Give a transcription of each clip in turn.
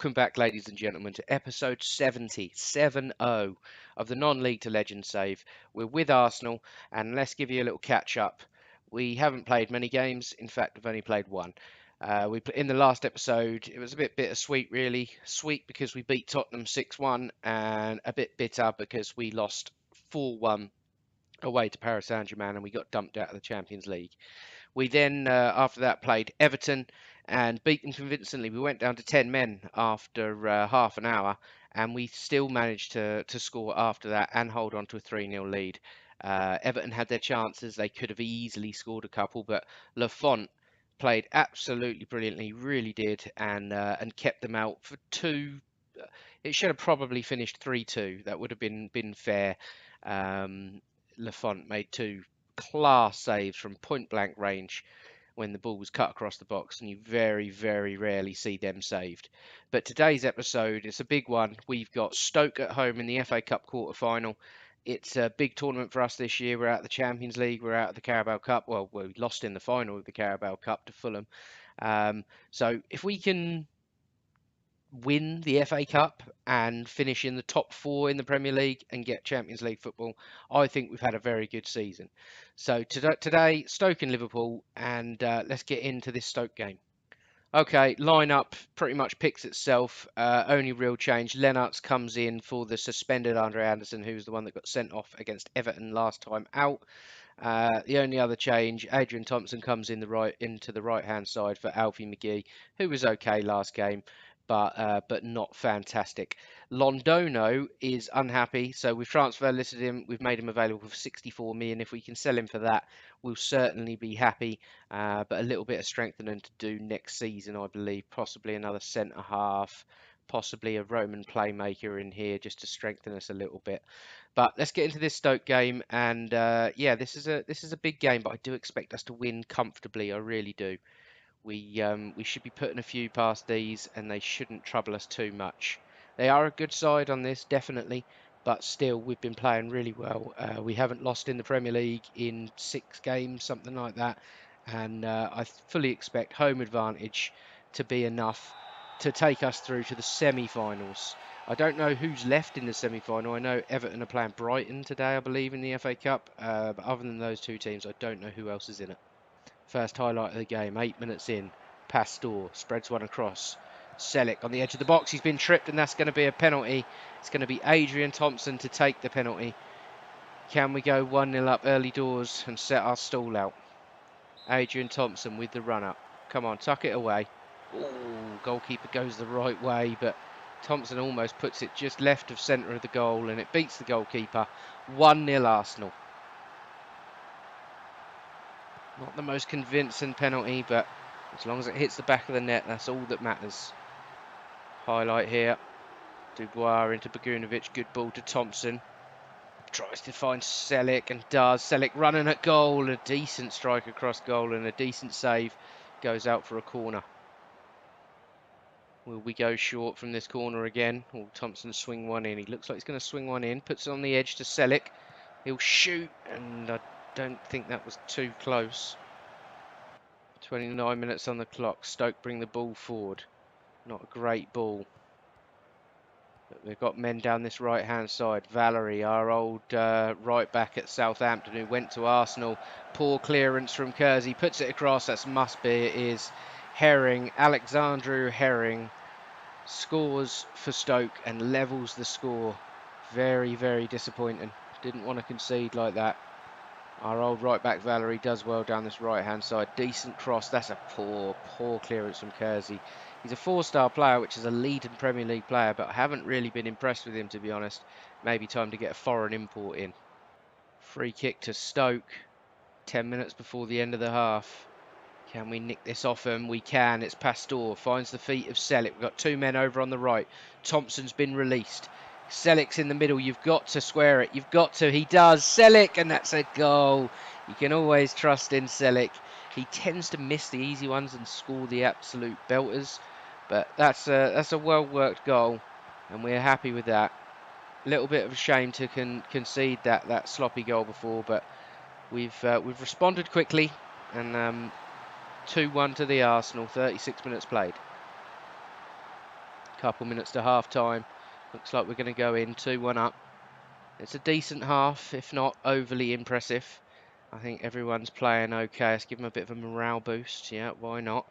Welcome back, ladies and gentlemen, to episode 70 of the non-league to legend save. We're with Arsenal, and let's give you a little catch-up. We haven't played many games. In fact, we've only played one. In the last episode, it was a bit bittersweet, really. Sweet because we beat Tottenham 6-1, and a bit bitter because we lost 4-1 away to Paris Saint-Germain, and we got dumped out of the Champions League. We then, after that, played Everton and beat them convincingly. We went down to 10 men after half an hour, and we still managed to score after that and hold on to a 3-0 lead. Everton had their chances. They could have easily scored a couple, but Lafont played absolutely brilliantly, really did, and kept them out for two. It should have probably finished 3-2. That would have been fair. Lafont made two class saves from point blank range when the ball was cut across the box, and you very, very rarely see them saved. But today's episode is a big one. We've got Stoke at home in the FA Cup quarter final. It's a big tournament for us this year. We're out of the Champions League, we're out of the Carabao Cup. Well, we lost in the final of the Carabao Cup to Fulham. So if we can win the FA Cup and finish in the top 4 in the Premier League and get Champions League football, I think we've had a very good season. So today, Stoke and Liverpool, and let's get into this Stoke game. Okay, lineup pretty much picks itself. Only real change, Lennartz comes in for the suspended Andre Anderson, who's the one that got sent off against Everton last time out. The only other change, Adrian Thompson comes into the right-hand side for Alfie McGee, who was okay last game, but not fantastic. Londono is unhappy, so we've transfer listed him. We've made him available for 64 million. If we can sell him for that, we'll certainly be happy. But a little bit of strengthening to do next season, I believe. Possibly another centre half, possibly a Roman playmaker in here just to strengthen us a little bit. But let's get into this Stoke game, and yeah, this is a big game, but I do expect us to win comfortably. I really do. We should be putting a few past these, and they shouldn't trouble us too much. They are a good side on this, definitely, but still, we've been playing really well. We haven't lost in the Premier League in 6 games, something like that, and I fully expect home advantage to be enough to take us through to the semi-finals. I don't know who's left in the semi-final. I know Everton are playing Brighton today, I believe, in the FA Cup, but other than those two teams, I don't know who else is in it. First highlight of the game, 8 minutes in. Pastor spreads one across. Selic on the edge of the box. He's been tripped, and that's going to be a penalty. It's going to be Adrian Thompson to take the penalty. Can we go 1-0 up early doors and set our stall out? Adrian Thompson with the run-up. Come on, tuck it away. Ooh, goalkeeper goes the right way, but Thompson almost puts it just left of centre of the goal, and it beats the goalkeeper. 1-0 Arsenal. Not the most convincing penalty, but as long as it hits the back of the net, that's all that matters. Highlight here. Dubois into Bagunovic. Good ball to Thompson. Tries to find Selic and does. Selic running at goal. A decent strike across goal and a decent save. Goes out for a corner. Will we go short from this corner again? Will Thompson swing one in? He looks like he's going to swing one in. Puts it on the edge to Selic. He'll shoot, and I don't think that was too close. 29 minutes on the clock. Stoke bring the ball forward. Not a great ball. But they've got men down this right-hand side. Valerie, our old right back at Southampton, who went to Arsenal. Poor clearance from Kersey. Puts it across. That must be. It is Herring. Alexandru Herring scores for Stoke and levels the score. Very, very disappointing. Didn't want to concede like that. Our old right back Valerie does well down this right hand side. Decent cross. That's a poor clearance from Kersey. He's a 4-star player, which is a leading Premier League player, but I haven't really been impressed with him, to be honest. Maybe time to get a foreign import in. Free kick to Stoke. 10 minutes before the end of the half. Can we nick this off him? We can. It's Pastor. Finds the feet of Selic. We've got 2 men over on the right. Thompson's been released. Selic's in the middle. You've got to square it. You've got to. He does. Selic, and that's a goal. You can always trust in Selic. He tends to miss the easy ones and score the absolute belters. But that's a well-worked goal, and we're happy with that. A little bit of a shame to concede that sloppy goal before, but we've responded quickly, and 2-1 to the Arsenal. 36 minutes played. Couple minutes to half time. Looks like we're going to go in 2-1 up. It's a decent half, if not overly impressive. I think everyone's playing okay. Let's give them a bit of a morale boost. Yeah, why not?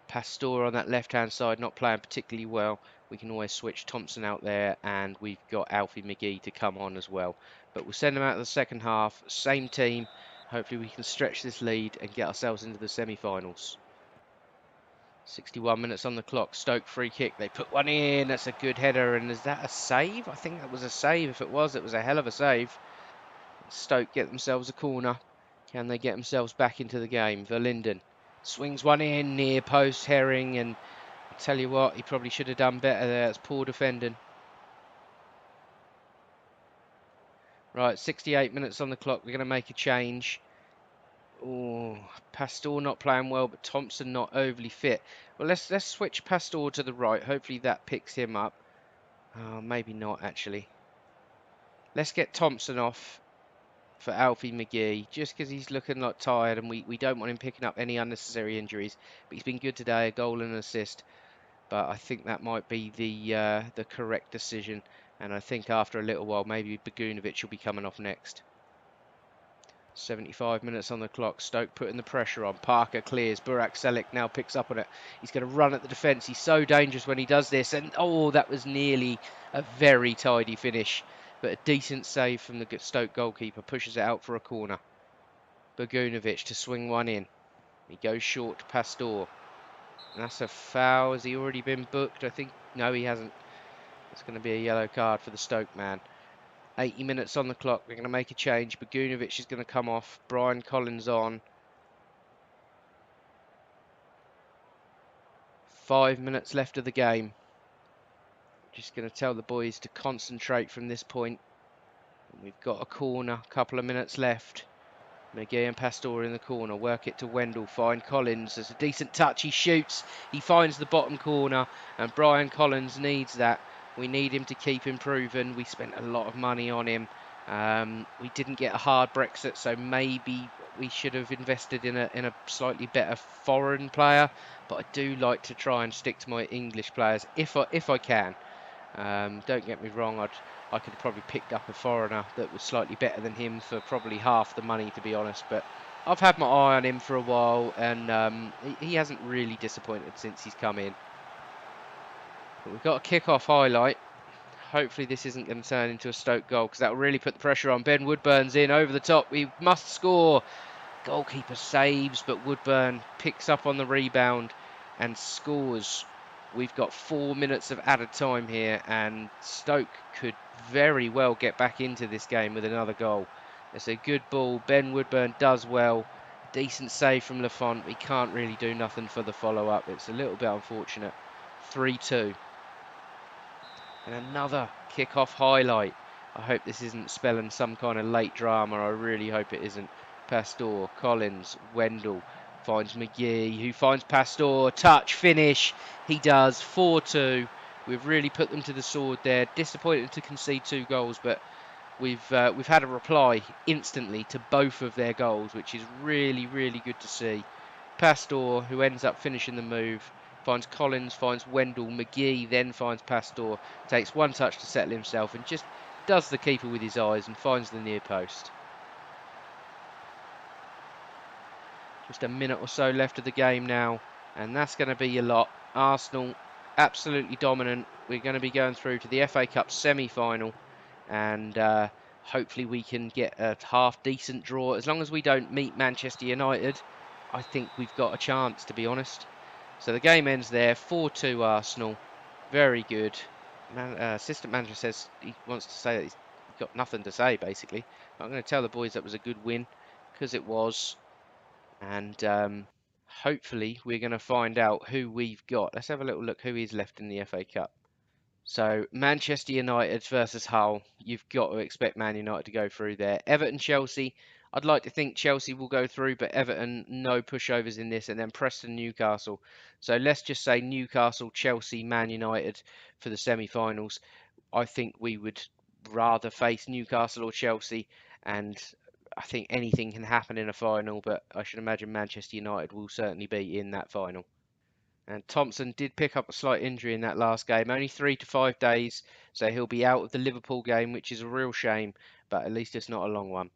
Pastore on that left-hand side not playing particularly well. We can always switch Thompson out there, and we've got Alfie McGee to come on as well. But we'll send him out of the second half. Same team. Hopefully we can stretch this lead and get ourselves into the semi-finals. 61 minutes on the clock. Stoke free kick. They put one in. That's a good header. And is that a save? I think that was a save. If it was a hell of a save. Stoke get themselves a corner. Can they get themselves back into the game? Verlinden swings one in near post. Herring, and I tell you what, he probably should have done better there. It's poor defending. Right, 68 minutes on the clock. We're going to make a change. Oh, Pastore not playing well, but Thompson not overly fit. Well, let's switch Pastore to the right. Hopefully that picks him up. Maybe not, actually. Let's get Thompson off for Alfie McGee, just because he's looking like tired, and we don't want him picking up any unnecessary injuries. But he's been good today, a goal and an assist. But I think that might be the correct decision. And I think after a little while, maybe Begunovic will be coming off next. 75 minutes on the clock. Stoke putting the pressure on. Parker clears. Burak Selik now picks up on it. He's going to run at the defence. He's so dangerous when he does this. And oh, that was nearly a very tidy finish. But a decent save from the Stoke goalkeeper. Pushes it out for a corner. Begunovic to swing one in. He goes short to Pastore. And that's a foul. Has he already been booked? I think. No, he hasn't. It's going to be a yellow card for the Stoke man. 80 minutes on the clock. We're going to make a change. Begunovic is going to come off. Brian Collins on. 5 minutes left of the game. Just going to tell the boys to concentrate from this point. We've got a corner. A couple of minutes left. McGee and Pastore in the corner. Work it to Wendell. Find Collins. There's a decent touch. He shoots. He finds the bottom corner. And Brian Collins needs that. We need him to keep improving. We spent a lot of money on him. We didn't get a hard Brexit, so maybe we should have invested in a slightly better foreign player. But I do like to try and stick to my English players if I can. Don't get me wrong. I could have probably picked up a foreigner that was slightly better than him for probably half the money, to be honest. But I've had my eye on him for a while, and he hasn't really disappointed since he's come in. But we've got a kick-off highlight. Hopefully this isn't going to turn into a Stoke goal, because that will really put the pressure on. Ben Woodburn's in over the top. We must score. Goalkeeper saves, but Woodburn picks up on the rebound and scores. We've got 4 minutes of added time here, and Stoke could very well get back into this game with another goal. It's a good ball. Ben Woodburn does well. Decent save from Lafont. We can't really do nothing for the follow-up. It's a little bit unfortunate. 3-2. And another kick-off highlight. I hope this isn't spelling some kind of late drama. I really hope it isn't. Pastore, Collins, Wendell finds McGee, who finds Pastore. Touch, finish. He does. 4-2. We've really put them to the sword there. Disappointed to concede 2 goals, but we've had a reply instantly to both of their goals, which is really, really good to see. Pastore, who ends up finishing the move, finds Collins, finds Wendell. McGee then finds Pastore, takes one touch to settle himself and just does the keeper with his eyes and finds the near post. Just a minute or so left of the game now, and that's going to be a lot. Arsenal absolutely dominant. We're going to be going through to the FA Cup semi-final, and hopefully we can get a half-decent draw. As long as we don't meet Manchester United, I think we've got a chance, to be honest. So the game ends there, 4-2 Arsenal. Very good. Assistant manager says he wants to say that he's got nothing to say, basically. I'm going to tell the boys that was a good win, because it was. And hopefully we're going to find out who we've got. Let's have a little look who is left in the FA Cup. So Manchester United versus Hull. You've got to expect Man United to go through there. Everton, Chelsea. I'd like to think Chelsea will go through, but Everton, no pushovers in this. And then Preston, Newcastle. So let's just say Newcastle, Chelsea, Man United for the semi-finals. I think we would rather face Newcastle or Chelsea, and I think anything can happen in a final, but I should imagine Manchester United will certainly be in that final. And Thompson did pick up a slight injury in that last game, only 3 to 5 days, so he'll be out of the Liverpool game, which is a real shame, but at least it's not a long one.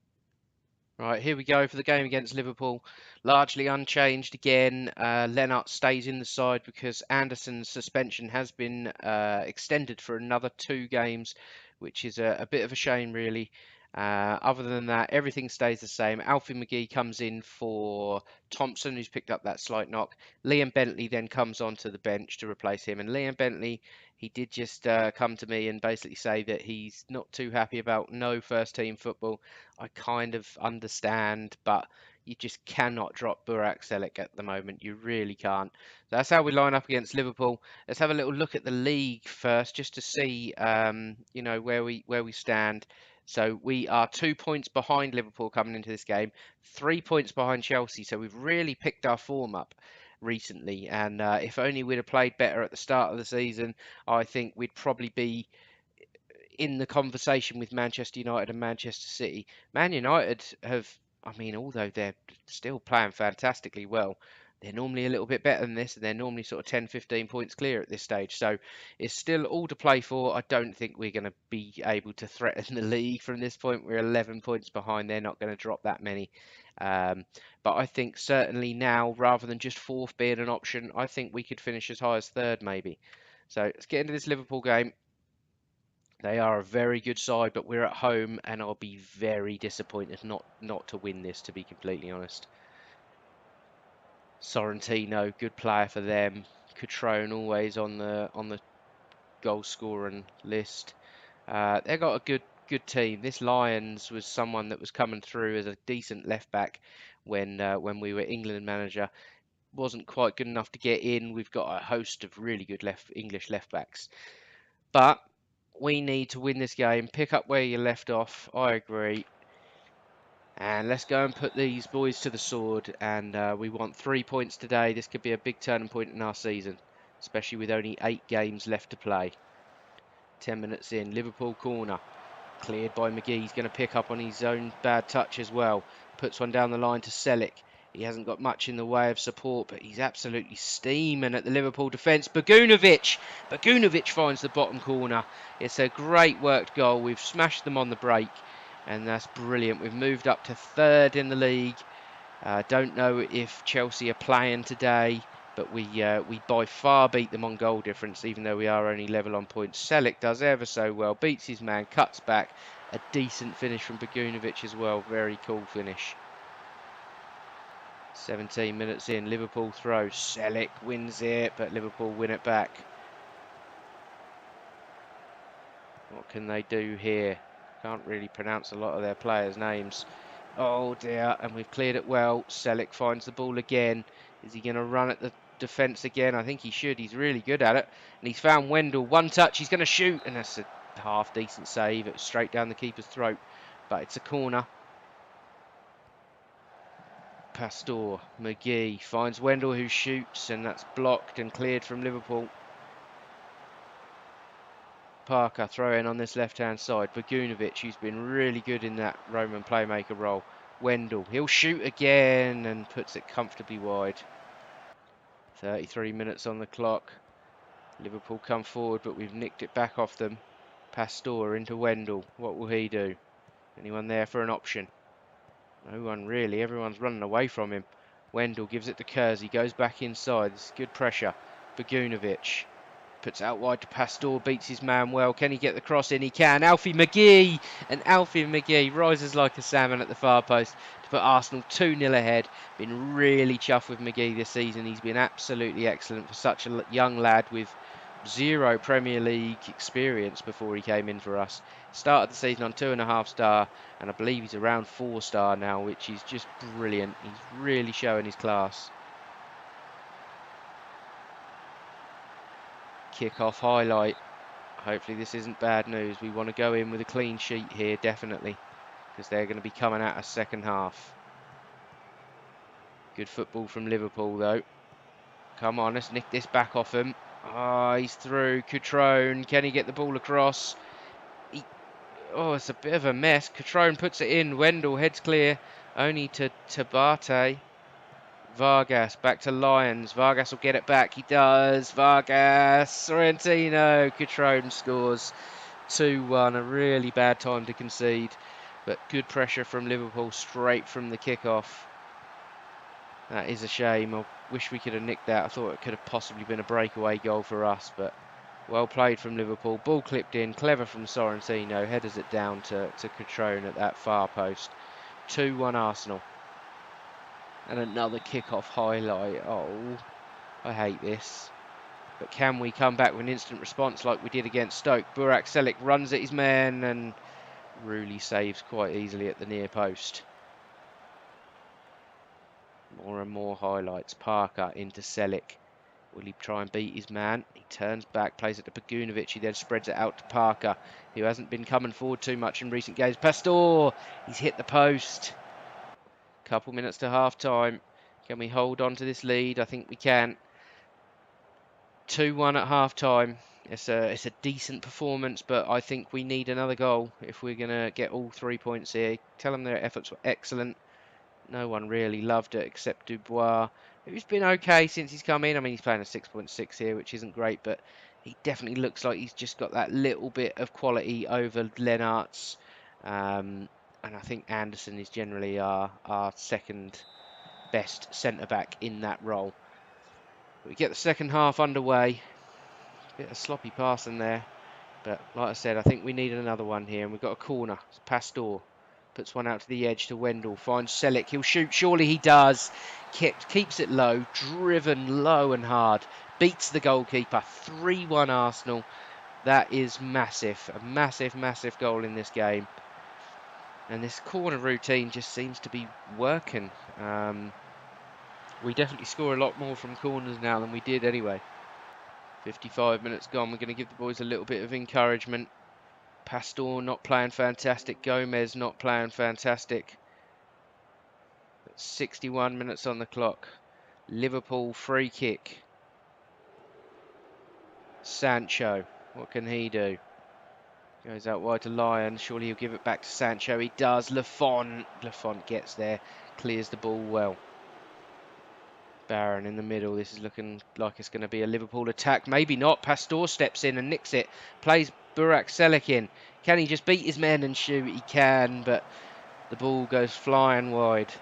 Right, here we go for the game against Liverpool. Largely unchanged again. Lennart stays in the side because Anderson's suspension has been extended for another 2 games, which is a bit of a shame, really. Other than that, everything stays the same. Alfie McGee comes in for Thompson, who's picked up that slight knock. Liam Bentley then comes onto the bench to replace him. And Liam Bentley, he did just come to me and basically say that he's not too happy about no first-team football. I kind of understand, but you just cannot drop Burak Čelić at the moment. You really can't. So that's how we line up against Liverpool. Let's have a little look at the league first, just to see, you know, where we stand. So we are 2 points behind Liverpool coming into this game, 3 points behind Chelsea. So we've really picked our form up recently. And if only we'd have played better at the start of the season, I think we'd probably be in the conversation with Manchester United and Manchester City. Man United have, I mean, although they're still playing fantastically well, they're normally a little bit better than this, and they're normally sort of 10, 15 points clear at this stage. So it's still all to play for. I don't think we're going to be able to threaten the league from this point. We're 11 points behind. They're not going to drop that many. But I think certainly now, rather than just fourth being an option, I think we could finish as high as third maybe. So let's get into this Liverpool game. They are a very good side, but we're at home, and I'll be very disappointed not to win this, to be completely honest. Sorrentino, good player for them. Cutrone always on the goal scoring list. They've got a good team. This Lyons was someone that was coming through as a decent left back when we were England manager. Wasn't quite good enough to get in. We've got a host of really good English left backs, but we need to win this game, pick up where you left off. I agree. And let's go and put these boys to the sword. And we want 3 points today. This could be a big turning point in our season, especially with only 8 games left to play. 10 minutes in, Liverpool corner. Cleared by McGee. He's going to pick up on his own bad touch as well. Puts one down the line to Čelić. He hasn't got much in the way of support, but he's absolutely steaming at the Liverpool defence. Bogunovic finds the bottom corner. It's a great worked goal. We've smashed them on the break, and that's brilliant. We've moved up to third in the league. Don't know if Chelsea are playing today, but we by far beat them on goal difference, even though we are only level on points. Čelić does ever so well, beats his man, cuts back. A decent finish from Bogunovic as well. Very cool finish. 17 minutes in, Liverpool throw. Čelić wins it, but Liverpool win it back. What can they do here? Can't really pronounce a lot of their players' names. Oh dear, and we've cleared it well. Čelić finds the ball again. Is he going to run at the defence again? I think he should. He's really good at it. And he's found Wendell. One touch, he's going to shoot. And that's a half decent save. It was straight down the keeper's throat. But it's a corner. Pastor, McGee finds Wendell, who shoots, and that's blocked and cleared from Liverpool. Parker throw in on this left-hand side. Bogunovic, who's been really good in that Roman playmaker role. Wendell, he'll shoot again and puts it comfortably wide. 33 minutes on the clock. Liverpool come forward, but we've nicked it back off them. Pastor into Wendell. What will he do? Anyone there for an option? No one really. Everyone's running away from him. Wendell gives it to Kersey. Goes back inside. This is good pressure. Bogunovic puts out wide to Pastor. Beats his man well. Can he get the cross in? He can. Alfie McGee. And Alfie McGee rises like a salmon at the far post to put Arsenal 2-0 ahead. Been really chuffed with McGee this season. He's been absolutely excellent for such a young lad with 0 Premier League experience before he came in for us. Started the season on 2.5 star, and I believe he's around 4 star now, which is just brilliant. He's really showing his class. Kick-off highlight. Hopefully this isn't bad news. We want to go in with a clean sheet here, definitely, because they're going to be coming at us second half. Good football from Liverpool, though. Come on, let's nick this back off him. Ah, he's through. Cutrone, can he get the ball across? Oh, it's a bit of a mess. Cutrone puts it in. Wendell heads clear. Only to Tabate. Vargas back to Lyons. Vargas will get it back. He does. Vargas. Sorrentino. Cutrone scores 2-1. A really bad time to concede, but good pressure from Liverpool straight from the kickoff. That is a shame. I wish we could have nicked that. I thought it could have possibly been a breakaway goal for us, but well played from Liverpool. Ball clipped in. Clever from Sorrentino. Headers it down to Cutrone at that far post. 2-1 Arsenal. And another kick-off highlight. Oh, I hate this. But can we come back with an instant response like we did against Stoke? Burak Čelić runs at his man and really saves quite easily at the near post. More and more highlights. Parker into Čelić. Will he try and beat his man? He turns back, plays it to Pagunovic. He then spreads it out to Parker, who hasn't been coming forward too much in recent games. Pastor, he's hit the post. Couple minutes to half time. Can we hold on to this lead? I think we can. 2-1 at half time. It's a decent performance, but I think we need another goal if we're going to get all 3 points here. Tell them their efforts were excellent. No one really loved it except Dubois, who's been okay since he's come in. I mean, he's playing a 6.6 here, which isn't great, but he definitely looks like he's just got that little bit of quality over Lennart's. And I think Anderson is generally our second best centre-back in that role. We get the second half underway. Bit of sloppy passing there. But like I said, I think we need another one here. And we've got a corner. It's Pastor. Puts one out to the edge to Wendell. Finds Čelić. He'll shoot. Surely he does. Keeps it low. Driven low and hard. Beats the goalkeeper. 3-1 Arsenal. That is massive. A massive, massive goal in this game. And this corner routine just seems to be working. We definitely score a lot more from corners now than we did anyway. 55 minutes gone. We're going to give the boys a little bit of encouragement. Pastor not playing fantastic. Gomez not playing fantastic. 61 minutes on the clock. Liverpool free kick. Sancho. What can he do? Goes out wide to Lyon. Surely he'll give it back to Sancho. He does. Lafont gets there. Clears the ball well. Barron in the middle. This is looking like it's going to be a Liverpool attack. Maybe not. Pastor steps in and nicks it. Plays Burak Čelić in. Can he just beat his men and shoot? He can, but the ball goes flying wide.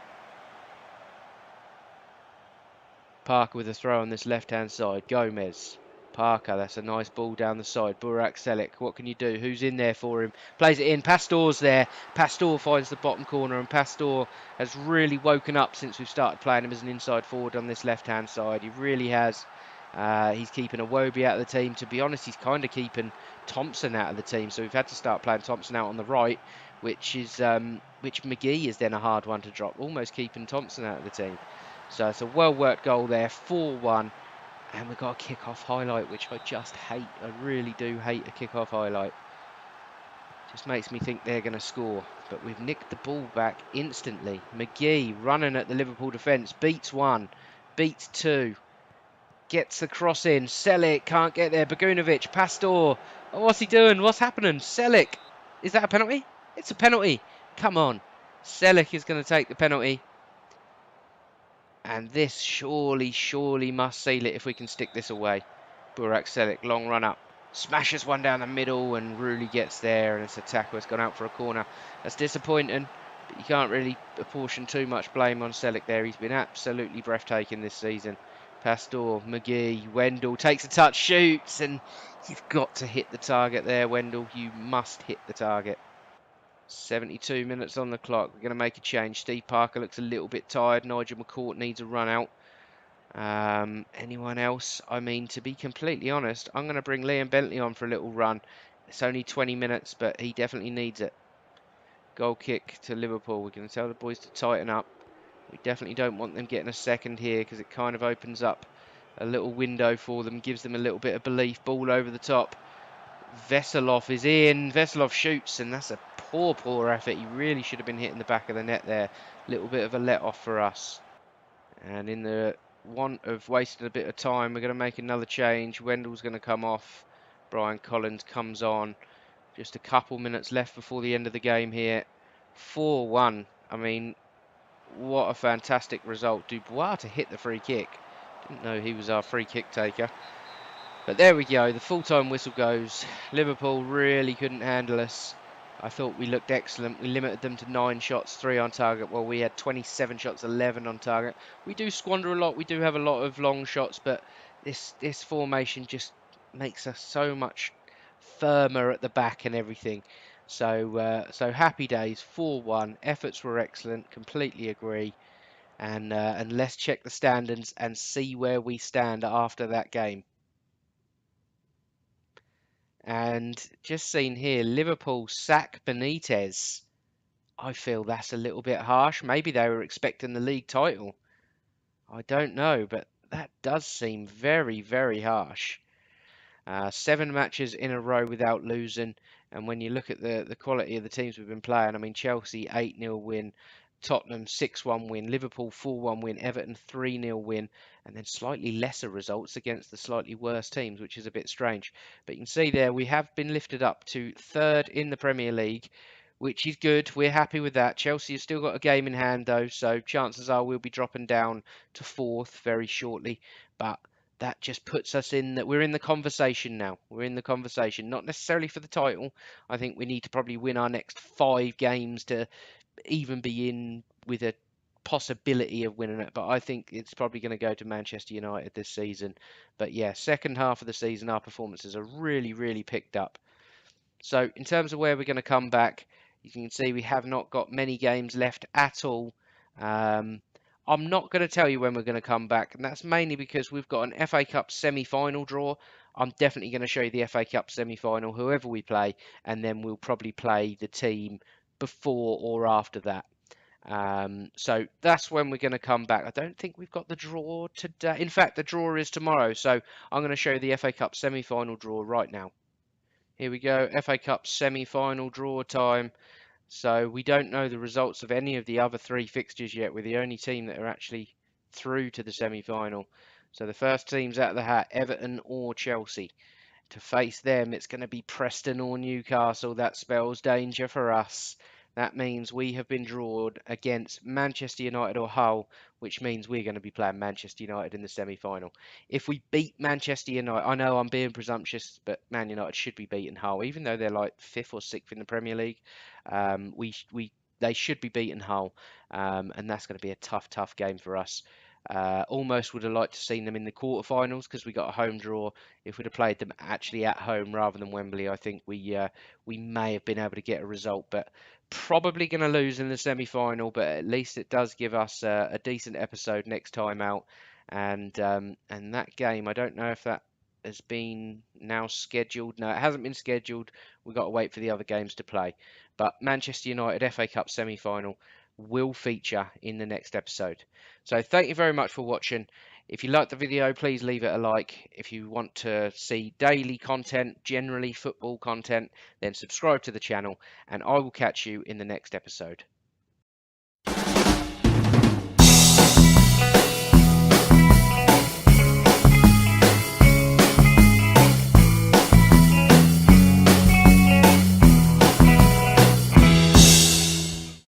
Parker with a throw on this left-hand side. Gomez. Parker, that's a nice ball down the side. Burak Čelić, what can you do? Who's in there for him? Plays it in. Pastor's there. Pastor finds the bottom corner, and Pastor has really woken up since we've started playing him as an inside forward on this left-hand side. He really has. He's keeping Iwobi out of the team. To be honest, he's kind of keeping Thompson out of the team, so we've had to start playing Thompson out on the right, which McGee is then a hard one to drop, almost keeping Thompson out of the team. So it's a well-worked goal there, 4-1. And we've got a kick-off highlight, which I just hate. I really do hate a kick-off highlight. Just makes me think they're going to score. But we've nicked the ball back instantly. McGee running at the Liverpool defence. Beats one. Beats two. Gets the cross in. Čelić can't get there. Pagunovic. Pastor. Oh, what's he doing? What's happening? Čelić. Is that a penalty? It's a penalty. Come on. Čelić is going to take the penalty. And this surely must seal it if we can stick this away. Burak Čelić, long run up. Smashes one down the middle and really gets there. And it's a tackle. It's gone out for a corner. That's disappointing. But you can't really apportion too much blame on Čelić there. He's been absolutely breathtaking this season. Pastor, McGee, Wendell takes a touch, shoots. And you've got to hit the target there, Wendell. You must hit the target. 72 minutes on the clock. We're going to make a change. Steve Parker looks a little bit tired. Nigel McCourt needs a run out. Anyone else? I mean, to be completely honest, I'm going to bring Liam Bentley on for a little run. It's only 20 minutes, but he definitely needs it. Goal kick to Liverpool. We're going to tell the boys to tighten up. We definitely don't want them getting a second here because it kind of opens up a little window for them, gives them a little bit of belief. Ball over the top. Veselov is in. Veselov shoots, and that's a poor effort. He really should have been hitting the back of the net there. Little bit of a let off for us. And in the want of wasting a bit of time, we're going to make another change. Wendell's going to come off. Brian Collins comes on. Just a couple minutes left before the end of the game here. 4-1. I mean, What a fantastic result. Dubois to hit the free kick. Didn't know he was our free kick taker. But there we go. The full-time whistle goes. Liverpool really couldn't handle us. I thought we looked excellent. We limited them to 9 shots, 3 on target. Well, we had 27 shots, 11 on target. We do squander a lot. We do have a lot of long shots, but this formation just makes us so much firmer at the back and everything. So happy days. 4-1. Efforts were excellent. Completely agree. And let's check the standings and see where we stand after that game. And just seen here, Liverpool sack Benitez. I feel that's a little bit harsh. Maybe they were expecting the league title. I don't know, but that does seem very, very harsh. 7 matches in a row without losing. And when you look at the quality of the teams we've been playing, I mean, Chelsea 8-0 win, Tottenham 6-1 win, Liverpool 4-1 win, Everton 3-0 win, and then slightly lesser results against the slightly worse teams, which is a bit strange. But you can see there we have been lifted up to 3rd in the Premier League, which is good. We're happy with that. Chelsea has still got a game in hand, though, so chances are we'll be dropping down to 4th very shortly. But that just puts us in that we're in the conversation now. We're in the conversation, not necessarily for the title. I think we need to probably win our next 5 games to even be in with a possibility of winning it. But I think it's probably going to go to Manchester United this season. But yeah, second half of the season, our performances are really, really picked up. So in terms of where we're going to come back, you can see we have not got many games left at all. I'm not going to tell you when we're going to come back, and that's mainly because we've got an FA Cup semi-final draw. I'm definitely going to show you the FA Cup semi-final, whoever we play, and then we'll probably play the team before or after that. So that's when we're going to come back. I don't think we've got the draw today. In fact, the draw is tomorrow, so I'm going to show you the FA Cup semi-final draw right now. Here we go, FA Cup semi-final draw time. So we don't know the results of any of the other 3 fixtures yet. We're the only team that are actually through to the semi-final. So the first team's out of the hat, Everton or Chelsea. To face them, it's going to be Preston or Newcastle. That spells danger for us. That means we have been drawn against Manchester United or Hull, which means we're going to be playing Manchester United in the semi-final. If we beat Manchester United, I know I'm being presumptuous, but Man United should be beating Hull, even though they're like 5th or 6th in the Premier League. They should be beating Hull, and that's going to be a tough game for us. Almost would have liked to seen them in the quarterfinals because we got a home draw. If we'd have played them actually at home rather than Wembley, I think we may have been able to get a result. But probably going to lose in the semi-final. But at least it does give us a decent episode next time out. And that game, I don't know if that has been now scheduled. No, it hasn't been scheduled. We've got to wait for the other games to play. But Manchester United FA Cup semi-final will feature in the next episode. So thank you very much for watching. If you liked the video, please leave it a like. If you want to see daily content, generally football content, then subscribe to the channel, and I will catch you in the next episode.